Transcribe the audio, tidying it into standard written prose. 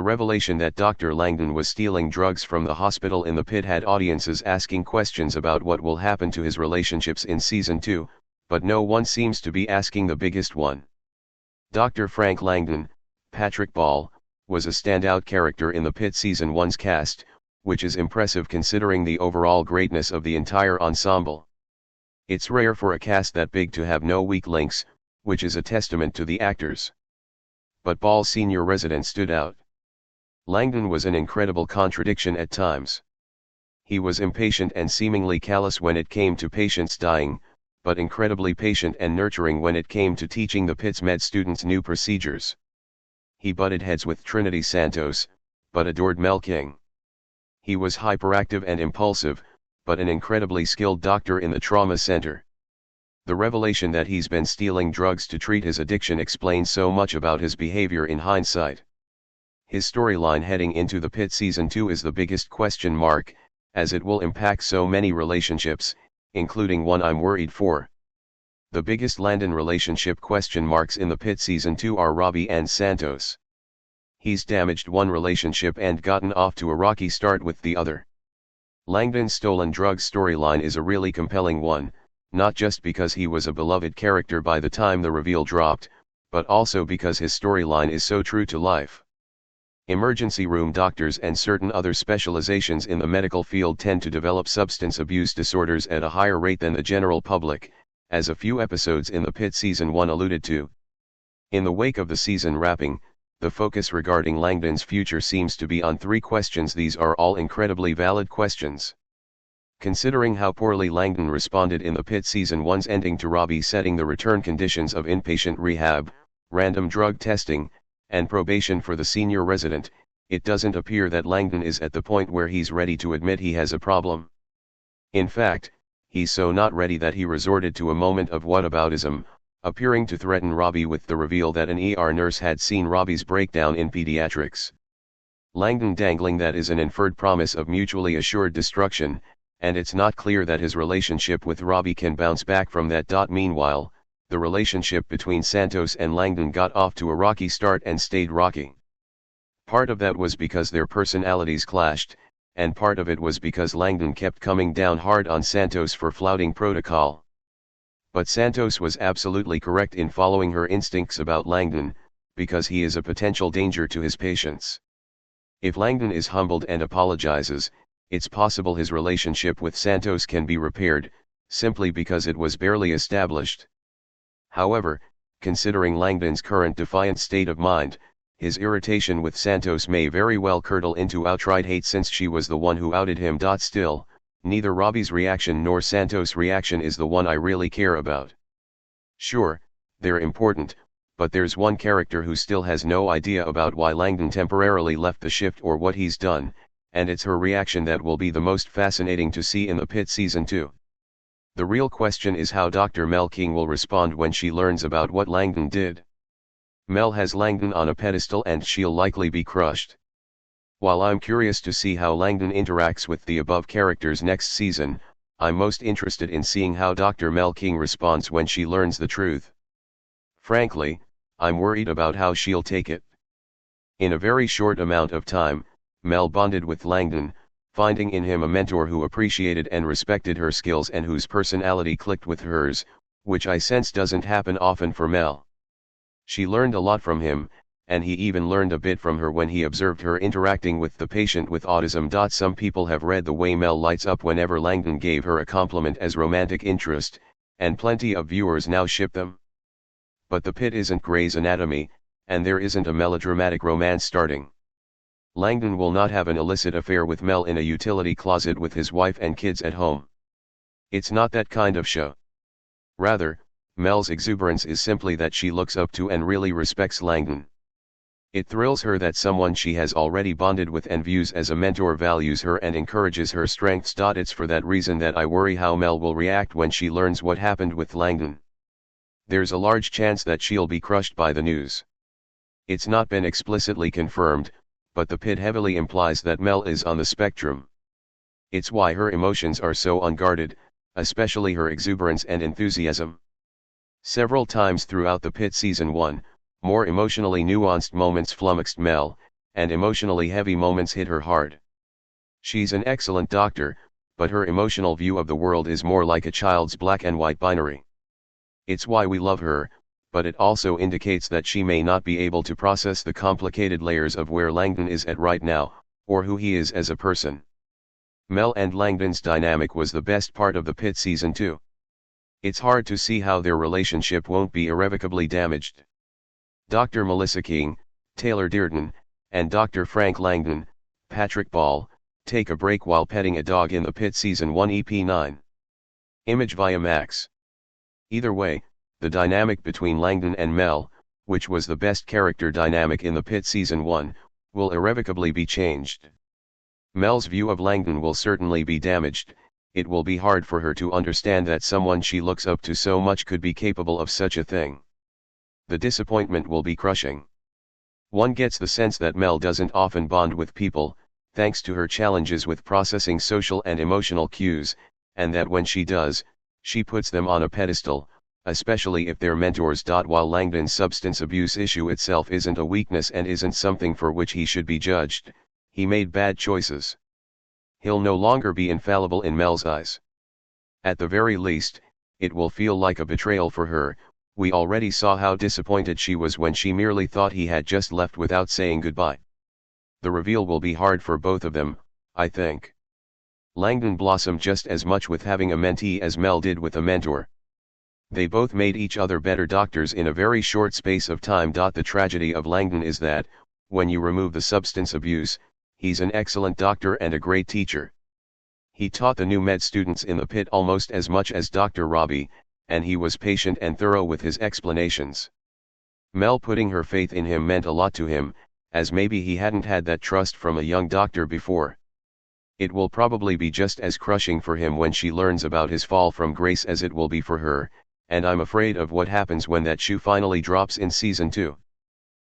The revelation that Dr. Langdon was stealing drugs from the hospital in the Pit had audiences asking questions about what will happen to his relationships in Season 2, but no one seems to be asking the biggest one. Dr. Frank Langdon, Patrick Ball, was a standout character in the Pitt Season 1's cast, which is impressive considering the overall greatness of the entire ensemble. It's rare for a cast that big to have no weak links, which is a testament to the actors. But Ball's senior resident stood out. Langdon was an incredible contradiction at times. He was impatient and seemingly callous when it came to patients dying, but incredibly patient and nurturing when it came to teaching the Pitt's med students new procedures. He butted heads with Trinity Santos, but adored Mel King. He was hyperactive and impulsive, but an incredibly skilled doctor in the trauma center. The revelation that he's been stealing drugs to treat his addiction explains so much about his behavior in hindsight. His storyline heading into the Pitt Season 2 is the biggest question mark, as it will impact so many relationships, including one I'm worried for. The biggest Langdon relationship question marks in the Pitt Season 2 are Robbie and Santos. He's damaged one relationship and gotten off to a rocky start with the other. Langdon's stolen drugs storyline is a really compelling one, not just because he was a beloved character by the time the reveal dropped, but also because his storyline is so true to life. Emergency room doctors and certain other specializations in the medical field tend to develop substance abuse disorders at a higher rate than the general public, as a few episodes in the Pitt Season 1 alluded to. In the wake of the season wrapping, the focus regarding Langdon's future seems to be on 3 questions. These are all incredibly valid questions. Considering how poorly Langdon responded in the Pitt Season 1's ending to Robbie setting the return conditions of inpatient rehab, random drug testing, and probation for the senior resident, it doesn't appear that Langdon is at the point where he's ready to admit he has a problem. In fact, he's so not ready that he resorted to a moment of whataboutism, appearing to threaten Robbie with the reveal that an ER nurse had seen Robbie's breakdown in pediatrics. Langdon dangling that is an inferred promise of mutually assured destruction, and it's not clear that his relationship with Robbie can bounce back from that. Meanwhile, the relationship between Santos and Langdon got off to a rocky start and stayed rocky. Part of that was because their personalities clashed, and part of it was because Langdon kept coming down hard on Santos for flouting protocol. But Santos was absolutely correct in following her instincts about Langdon, because he is a potential danger to his patients. If Langdon is humbled and apologizes, it's possible his relationship with Santos can be repaired, simply because it was barely established. However, considering Langdon's current defiant state of mind, his irritation with Santos may very well curdle into outright hate since she was the one who outed him. Still, neither Robbie's reaction nor Santos' reaction is the one I really care about. Sure, they're important, but there's one character who still has no idea about why Langdon temporarily left the shift or what he's done, and it's her reaction that will be the most fascinating to see in the Pitt Season 2. The real question is how Dr. Mel King will respond when she learns about what Langdon did. Mel has Langdon on a pedestal and she'll likely be crushed. While I'm curious to see how Langdon interacts with the above characters next season, I'm most interested in seeing how Dr. Mel King responds when she learns the truth. Frankly, I'm worried about how she'll take it. In a very short amount of time, Mel bonded with Langdon, finding in him a mentor who appreciated and respected her skills and whose personality clicked with hers, which I sense doesn't happen often for Mel. She learned a lot from him, and he even learned a bit from her when he observed her interacting with the patient with autism. Some people have read the way Mel lights up whenever Langdon gave her a compliment as romantic interest, and plenty of viewers now ship them. But the Pit isn't Grey's Anatomy, and there isn't a melodramatic romance starting. Langdon will not have an illicit affair with Mel in a utility closet with his wife and kids at home. It's not that kind of show. Rather, Mel's exuberance is simply that she looks up to and really respects Langdon. It thrills her that someone she has already bonded with and views as a mentor values her and encourages her strengths. It's for that reason that I worry how Mel will react when she learns what happened with Langdon. There's a large chance that she'll be crushed by the news. It's not been explicitly confirmed, but the Pit heavily implies that Mel is on the spectrum. It's why her emotions are so unguarded, especially her exuberance and enthusiasm. Several times throughout the Pitt Season 1, more emotionally nuanced moments flummoxed Mel, and emotionally heavy moments hit her hard. She's an excellent doctor, but her emotional view of the world is more like a child's black and white binary. It's why we love her, but it also indicates that she may not be able to process the complicated layers of where Langdon is at right now, or who he is as a person. Mel and Langdon's dynamic was the best part of the Pitt season 2. It's hard to see how their relationship won't be irrevocably damaged. Dr. Melissa King, Taylor Dearden, and Dr. Frank Langdon, Patrick Ball, take a break while petting a dog in the Pitt season 1 EP9. Image via Max. Either way, the dynamic between Langdon and Mel, which was the best character dynamic in the Pitt season 1, will irrevocably be changed. Mel's view of Langdon will certainly be damaged. It will be hard for her to understand that someone she looks up to so much could be capable of such a thing. The disappointment will be crushing. One gets the sense that Mel doesn't often bond with people, thanks to her challenges with processing social and emotional cues, and that when she does, she puts them on a pedestal, especially if they're mentors. While Langdon's substance abuse issue itself isn't a weakness and isn't something for which he should be judged, he made bad choices. He'll no longer be infallible in Mel's eyes. At the very least, it will feel like a betrayal for her. We already saw how disappointed she was when she merely thought he had just left without saying goodbye. The reveal will be hard for both of them, I think. Langdon blossomed just as much with having a mentee as Mel did with a mentor. They both made each other better doctors in a very short space of time. The tragedy of Langdon is that, when you remove the substance abuse, he's an excellent doctor and a great teacher. He taught the new med students in the Pitt almost as much as Dr. Robbie, and he was patient and thorough with his explanations. Mel putting her faith in him meant a lot to him, as maybe he hadn't had that trust from a young doctor before. It will probably be just as crushing for him when she learns about his fall from grace as it will be for her, and I'm afraid of what happens when that shoe finally drops in season 2.